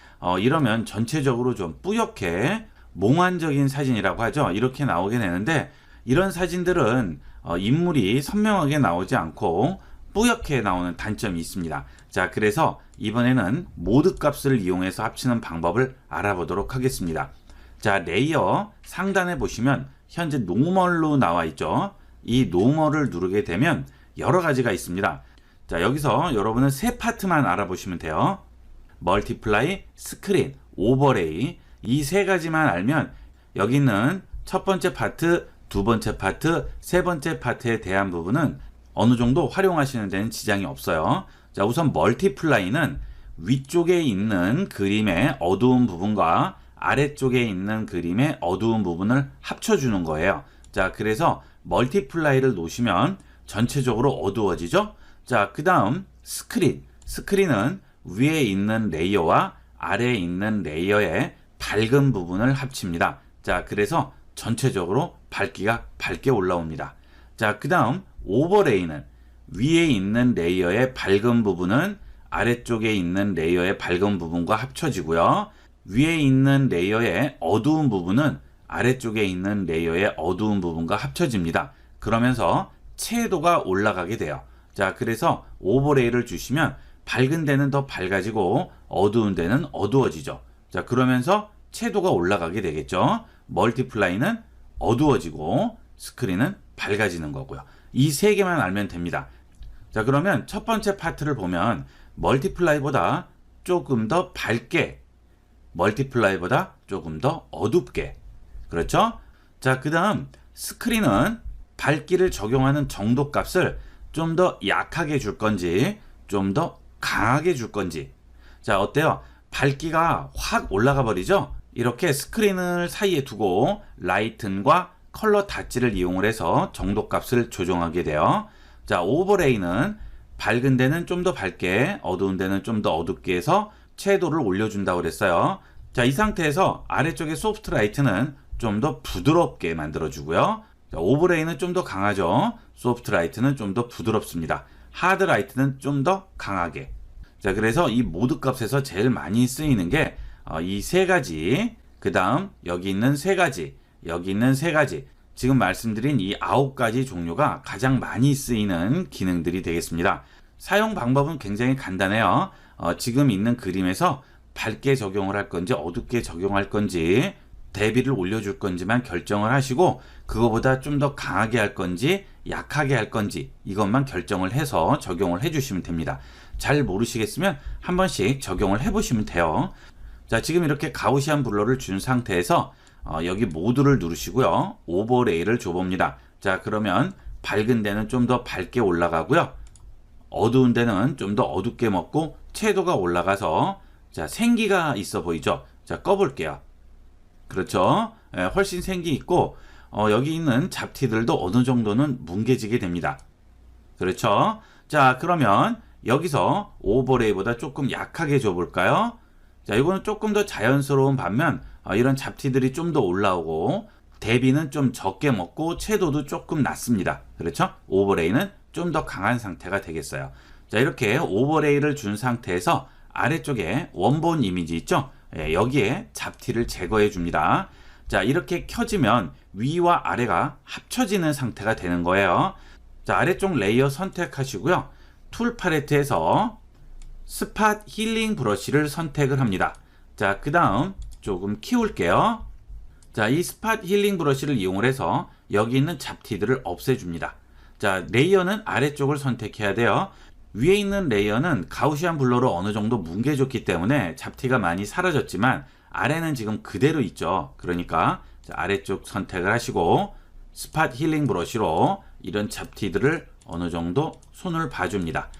이러면 전체적으로 좀 뿌옇게 몽환적인 사진이라고 하죠. 이렇게 나오게 되는데 이런 사진들은 인물이 선명하게 나오지 않고 뿌옇게 나오는 단점이 있습니다. 자, 그래서 이번에는 모드 값을 이용해서 합치는 방법을 알아보도록 하겠습니다. 자, 레이어 상단에 보시면 현재 노멀로 나와 있죠. 이 노멀을 누르게 되면 여러 가지가 있습니다. 자, 여기서 여러분은 세 파트만 알아보시면 돼요. 멀티플라이, 스크린, 오버레이, 이 세 가지만 알면 여기 있는 첫 번째 파트, 두 번째 파트, 세 번째 파트에 대한 부분은 어느 정도 활용하시는 데는 지장이 없어요. 자, 우선 멀티플라이는 위쪽에 있는 그림의 어두운 부분과 아래쪽에 있는 그림의 어두운 부분을 합쳐주는 거예요. 자, 그래서 멀티플라이를 놓으시면 전체적으로 어두워지죠. 자, 그 다음 스크린은 위에 있는 레이어와 아래에 있는 레이어의 밝은 부분을 합칩니다. 자, 그래서 전체적으로 밝기가 밝게 올라옵니다. 자, 그 다음 오버레이는 위에 있는 레이어의 밝은 부분은 아래쪽에 있는 레이어의 밝은 부분과 합쳐지고요. 위에 있는 레이어의 어두운 부분은 아래쪽에 있는 레이어의 어두운 부분과 합쳐집니다. 그러면서 채도가 올라가게 돼요. 자, 그래서 오버레이를 주시면 밝은 데는 더 밝아지고 어두운 데는 어두워지죠. 자, 그러면서 채도가 올라가게 되겠죠. 멀티플라이는 어두워지고 스크린은 밝아지는 거고요. 이 세 개만 알면 됩니다. 자, 그러면 첫 번째 파트를 보면 멀티플라이보다 조금 더 밝게, 멀티플라이보다 조금 더 어둡게, 그렇죠? 자, 그 다음 스크린은 밝기를 적용하는 정도 값을 좀 더 약하게 줄 건지 좀 더 강하게 줄 건지. 자, 어때요? 밝기가 확 올라가 버리죠? 이렇게 스크린을 사이에 두고 라이튼과 컬러 닷지를 이용을 해서 정도 값을 조정하게 돼요. 자, 오버레이는 밝은 데는 좀 더 밝게, 어두운 데는 좀 더 어둡게 해서 채도를 올려준다고 그랬어요. 자, 이 상태에서 아래쪽에 소프트 라이트는 좀 더 부드럽게 만들어주고요. 자, 오버레이는 좀 더 강하죠. 소프트 라이트는 좀 더 부드럽습니다. 하드 라이트는 좀 더 강하게. 자, 그래서 이 모드 값에서 제일 많이 쓰이는 게 이 세 가지, 그 다음 여기 있는 세 가지, 여기 있는 세 가지, 지금 말씀드린 이 9가지 종류가 가장 많이 쓰이는 기능들이 되겠습니다. 사용 방법은 굉장히 간단해요. 지금 있는 그림에서 밝게 적용을 할 건지 어둡게 적용할 건지 대비를 올려줄 건지만 결정을 하시고 그거보다 좀 더 강하게 할 건지 약하게 할 건지 이것만 결정을 해서 적용을 해주시면 됩니다. 잘 모르시겠으면 한 번씩 적용을 해보시면 돼요. 자, 지금 이렇게 가우시안 블러를 준 상태에서 여기 모드를 누르시고요. 오버레이를 줘봅니다. 자, 그러면 밝은 데는 좀 더 밝게 올라가고요. 어두운 데는 좀 더 어둡게 먹고 채도가 올라가서 자, 생기가 있어 보이죠? 자, 꺼볼게요. 그렇죠? 훨씬 생기 있고 여기 있는 잡티들도 어느 정도는 뭉개지게 됩니다. 그렇죠? 자, 그러면 여기서 오버레이보다 조금 약하게 줘볼까요? 자, 이거는 조금 더 자연스러운 반면 이런 잡티들이 좀 더 올라오고 대비는 좀 적게 먹고 채도도 조금 낮습니다. 그렇죠? 오버레이는 좀 더 강한 상태가 되겠어요. 자, 이렇게 오버레이를 준 상태에서 아래쪽에 원본 이미지 있죠? 여기에 잡티를 제거해 줍니다. 자, 이렇게 켜지면 위와 아래가 합쳐지는 상태가 되는 거예요. 자, 아래쪽 레이어 선택하시고요. 툴 팔레트에서 스팟 힐링 브러쉬를 선택을 합니다. 자, 그 다음 조금 키울게요. 자, 이 스팟 힐링 브러쉬를 이용을 해서 여기 있는 잡티들을 없애줍니다. 자, 레이어는 아래쪽을 선택해야 돼요. 위에 있는 레이어는 가우시안 블러로 어느 정도 뭉개줬기 때문에 잡티가 많이 사라졌지만 아래는 지금 그대로 있죠. 그러니까 자, 아래쪽 선택을 하시고 스팟 힐링 브러쉬로 이런 잡티들을 어느 정도 손을 봐줍니다.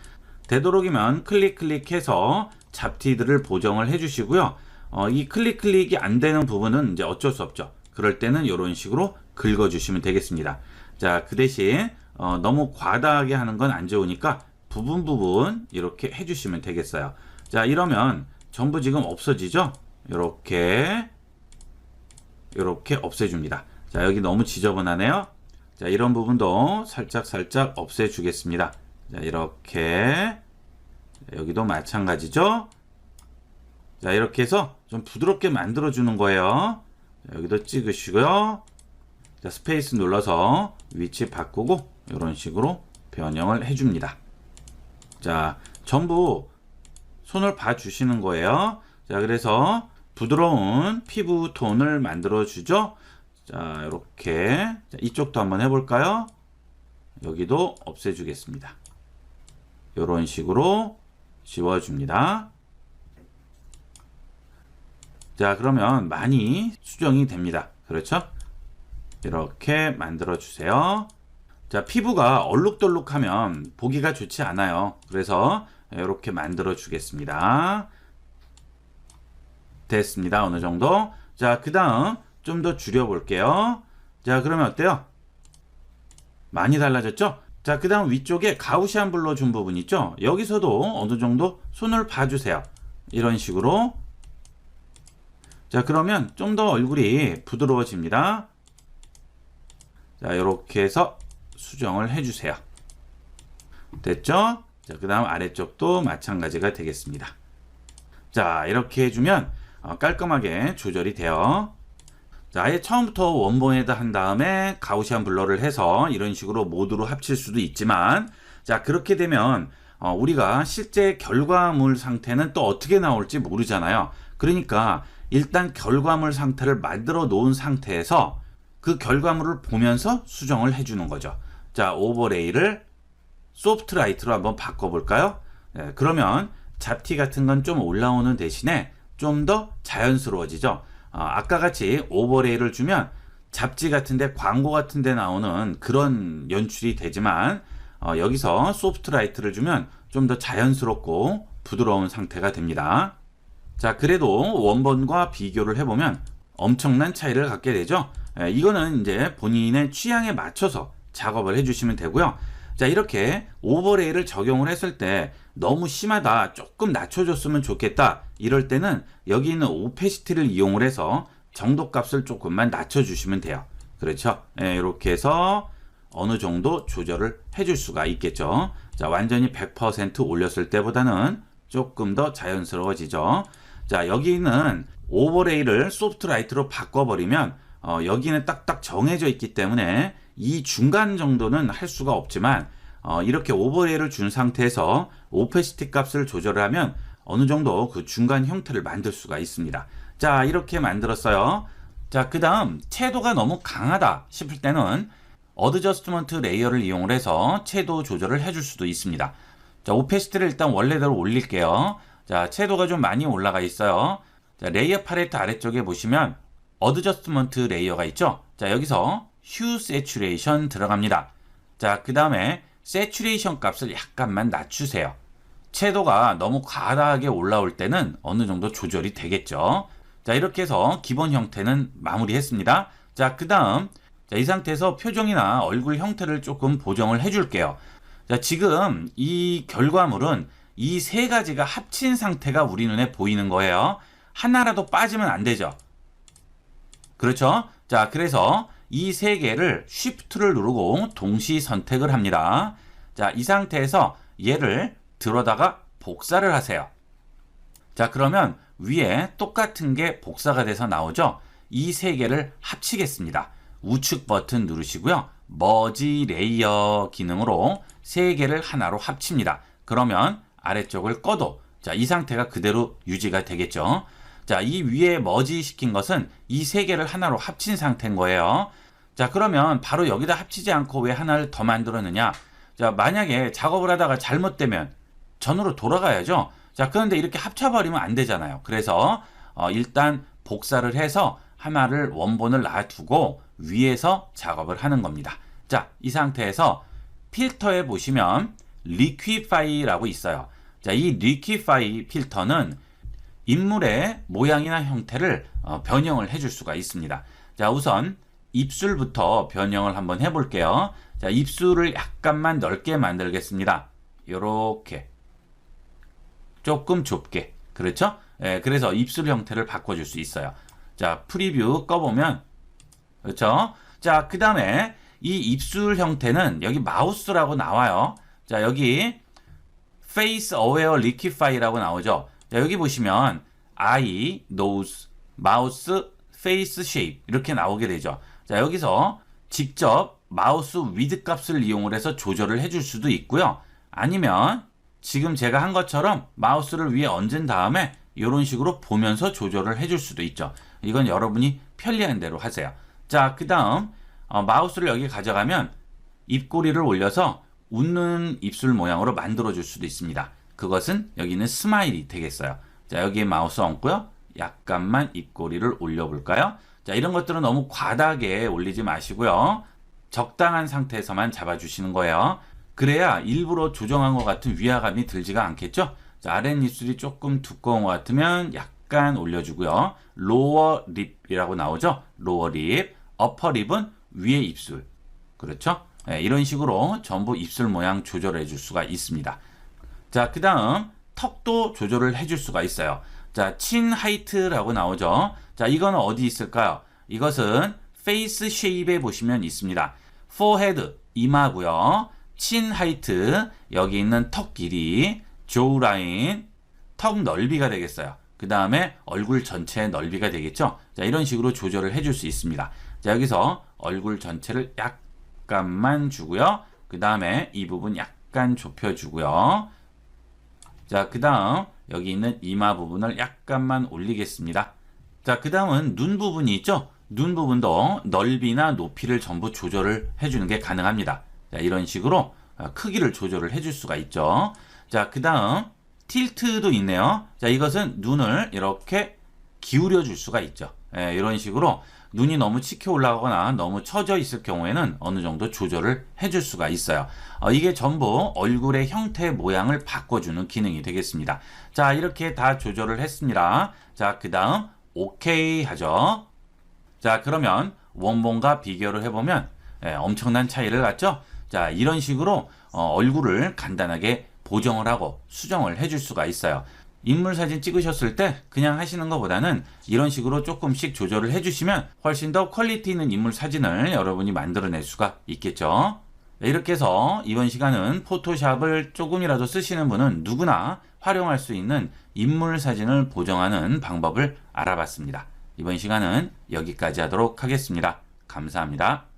되도록이면 클릭해서 잡티들을 보정을 해주시고요. 이 클릭이 안 되는 부분은 이제 어쩔 수 없죠. 그럴 때는 이런 식으로 긁어주시면 되겠습니다. 자, 그 대신 너무 과다하게 하는 건 안 좋으니까 부분 이렇게 해주시면 되겠어요. 자, 이러면 전부 지금 없어지죠? 이렇게 없애줍니다. 자, 여기 너무 지저분하네요. 자, 이런 부분도 살짝 없애주겠습니다. 자, 이렇게 여기도 마찬가지죠. 자, 이렇게 해서 좀 부드럽게 만들어 주는 거예요. 자, 여기도 찍으시고요. 자, 스페이스 눌러서 위치 바꾸고 이런 식으로 변형을 해줍니다. 자, 전부 손을 봐 주시는 거예요. 자, 그래서 부드러운 피부 톤을 만들어 주죠. 자, 이렇게 자, 이쪽도 한번 해볼까요? 여기도 없애주겠습니다. 이런 식으로 지워줍니다. 자, 그러면 많이 수정이 됩니다. 그렇죠? 이렇게 만들어 주세요. 자, 피부가 얼룩덜룩하면 보기가 좋지 않아요. 그래서 이렇게 만들어 주겠습니다. 됐습니다. 어느 정도. 자, 그 다음 좀 더 줄여 볼게요. 자, 그러면 어때요? 많이 달라졌죠? 자, 그 다음 위쪽에 가우시안 블러 준 부분 있죠? 여기서도 어느 정도 손을 봐주세요. 이런 식으로. 자, 그러면 좀 더 얼굴이 부드러워집니다. 자, 이렇게 해서 수정을 해주세요. 됐죠? 자, 그 다음 아래쪽도 마찬가지가 되겠습니다. 자, 이렇게 해주면 깔끔하게 조절이 돼요. 자, 아예 처음부터 원본에다 한 다음에 가우시안 블러를 해서 이런 식으로 모드로 합칠 수도 있지만, 자, 그렇게 되면 우리가 실제 결과물 상태는 또 어떻게 나올지 모르잖아요. 그러니까 일단 결과물 상태를 만들어 놓은 상태에서 그 결과물을 보면서 수정을 해주는 거죠. 자, 오버레이를 소프트 라이트로 한번 바꿔볼까요? 네, 그러면 잡티 같은 건 좀 올라오는 대신에 좀 더 자연스러워지죠. 아까 같이 오버레이를 주면 잡지 같은데 광고 같은데 나오는 그런 연출이 되지만 여기서 소프트 라이트를 주면 좀 더 자연스럽고 부드러운 상태가 됩니다. 자, 그래도 원본과 비교를 해보면 엄청난 차이를 갖게 되죠. 이거는 이제 본인의 취향에 맞춰서 작업을 해주시면 되고요. 자, 이렇게 오버레이를 적용을 했을 때 너무 심하다, 조금 낮춰줬으면 좋겠다, 이럴 때는 여기 있는 오페시티를 이용을 해서 정도값을 조금만 낮춰주시면 돼요. 그렇죠? 이렇게 해서 어느 정도 조절을 해줄 수가 있겠죠. 자, 완전히 100% 올렸을 때보다는 조금 더 자연스러워지죠. 자, 여기 있는 오버레이를 소프트 라이트로 바꿔버리면 여기는 딱딱 정해져 있기 때문에 이 중간 정도는 할 수가 없지만 이렇게 오버레이를 준 상태에서 오페시티 값을 조절하면 어느 정도 그 중간 형태를 만들 수가 있습니다. 자, 이렇게 만들었어요. 자, 그 다음 채도가 너무 강하다 싶을 때는 어드저스트먼트 레이어를 이용을 해서 채도 조절을 해줄 수도 있습니다. 자, 오페시티를 일단 원래대로 올릴게요. 자, 채도가 좀 많이 올라가 있어요. 자, 레이어 팔레트 아래쪽에 보시면 어드저스트먼트 레이어가 있죠. 자, 여기서 휴 세츄레이션 들어갑니다. 자, 그 다음에 세츄레이션 값을 약간만 낮추세요. 채도가 너무 과다하게 올라올 때는 어느 정도 조절이 되겠죠. 자, 이렇게 해서 기본 형태는 마무리했습니다. 자, 그 다음 이 상태에서 표정이나 얼굴 형태를 조금 보정을 해줄게요. 자, 지금 이 결과물은 이 세 가지가 합친 상태가 우리 눈에 보이는 거예요. 하나라도 빠지면 안 되죠. 그렇죠? 자, 그래서 이 세 개를 Shift를 누르고 동시 선택을 합니다. 자, 이 상태에서 얘를 들어다가 복사를 하세요. 자, 그러면 위에 똑같은 게 복사가 돼서 나오죠? 이 세 개를 합치겠습니다. 우측 버튼 누르시고요. 머지 레이어 기능으로 세 개를 하나로 합칩니다. 그러면 아래쪽을 꺼도 자, 이 상태가 그대로 유지가 되겠죠. 자, 이 위에 머지 시킨 것은 이 세 개를 하나로 합친 상태인 거예요. 자, 그러면 바로 여기다 합치지 않고 왜 하나를 더 만들었느냐? 자, 만약에 작업을 하다가 잘못되면 전으로 돌아가야죠. 자, 그런데 이렇게 합쳐버리면 안 되잖아요. 그래서 일단 복사를 해서 하나를 원본을 놔두고 위에서 작업을 하는 겁니다. 자, 이 상태에서 필터에 보시면 리퀴파이라고 있어요. 자, 이 리퀴파이 필터는 인물의 모양이나 형태를 변형을 해줄 수가 있습니다. 자, 우선 입술부터 변형을 한번 해볼게요. 자, 입술을 약간만 넓게 만들겠습니다. 요렇게 조금 좁게, 그렇죠? 예, 그래서 입술 형태를 바꿔줄 수 있어요. 자, 프리뷰 꺼보면 그렇죠? 자, 그 다음에 이 입술 형태는 여기 마우스라고 나와요. 자, 여기 Face Aware Liquify라고 나오죠. 자, 여기 보시면 eye, nose, mouth, face shape 이렇게 나오게 되죠. 자, 여기서 직접 마우스 위드 값을 이용을 해서 조절을 해줄 수도 있고요. 아니면 지금 제가 한 것처럼 마우스를 위에 얹은 다음에 이런 식으로 보면서 조절을 해줄 수도 있죠. 이건 여러분이 편리한 대로 하세요. 자, 그 다음 마우스를 여기 가져가면 입꼬리를 올려서 웃는 입술 모양으로 만들어 줄 수도 있습니다. 그것은 여기는 스마일이 되겠어요. 자, 여기에 마우스 얹고요. 약간만 입꼬리를 올려볼까요? 자, 이런 것들은 너무 과다하게 올리지 마시고요. 적당한 상태에서만 잡아주시는 거예요. 그래야 일부러 조정한 것 같은 위화감이 들지가 않겠죠? 자, 아랫입술이 조금 두꺼운 것 같으면 약간 올려주고요. 로어 립이라고 나오죠? 로어 립, 어퍼 립은 위에 입술. 그렇죠? 네, 이런 식으로 전부 입술 모양 조절해 줄 수가 있습니다. 자, 그 다음 턱도 조절을 해줄 수가 있어요. 자, 친 하이트라고 나오죠. 자, 이건 어디 있을까요? 이것은 페이스 쉐입에 보시면 있습니다. forehead, 이마고요. 친 하이트, 여기 있는 턱 길이, 조우 라인, 턱 넓이가 되겠어요. 그 다음에 얼굴 전체의 넓이가 되겠죠. 자, 이런 식으로 조절을 해줄 수 있습니다. 자, 여기서 얼굴 전체를 약간만 주고요. 그 다음에 이 부분 약간 좁혀주고요. 자, 그 다음 여기 있는 이마 부분을 약간만 올리겠습니다. 자, 그 다음은 눈 부분이 있죠? 눈 부분도 넓이나 높이를 전부 조절을 해주는 게 가능합니다. 자, 이런 식으로 크기를 조절을 해줄 수가 있죠. 자, 그 다음 틸트도 있네요. 자, 이것은 눈을 이렇게 기울여 줄 수가 있죠. 예, 이런 식으로 눈이 너무 치켜 올라가거나 너무 처져 있을 경우에는 어느 정도 조절을 해줄 수가 있어요. 이게 전부 얼굴의 형태 모양을 바꿔주는 기능이 되겠습니다. 자, 이렇게 다 조절을 했습니다. 자, 그 다음 OK 하죠. 자, 그러면 원본과 비교를 해보면 엄청난 차이를 갖죠. 자, 이런 식으로 얼굴을 간단하게 보정을 하고 수정을 해줄 수가 있어요. 인물 사진 찍으셨을 때 그냥 하시는 것보다는 이런 식으로 조금씩 조절을 해주시면 훨씬 더 퀄리티 있는 인물 사진을 여러분이 만들어낼 수가 있겠죠. 이렇게 해서 이번 시간은 포토샵을 조금이라도 쓰시는 분은 누구나 활용할 수 있는 인물 사진을 보정하는 방법을 알아봤습니다. 이번 시간은 여기까지 하도록 하겠습니다. 감사합니다.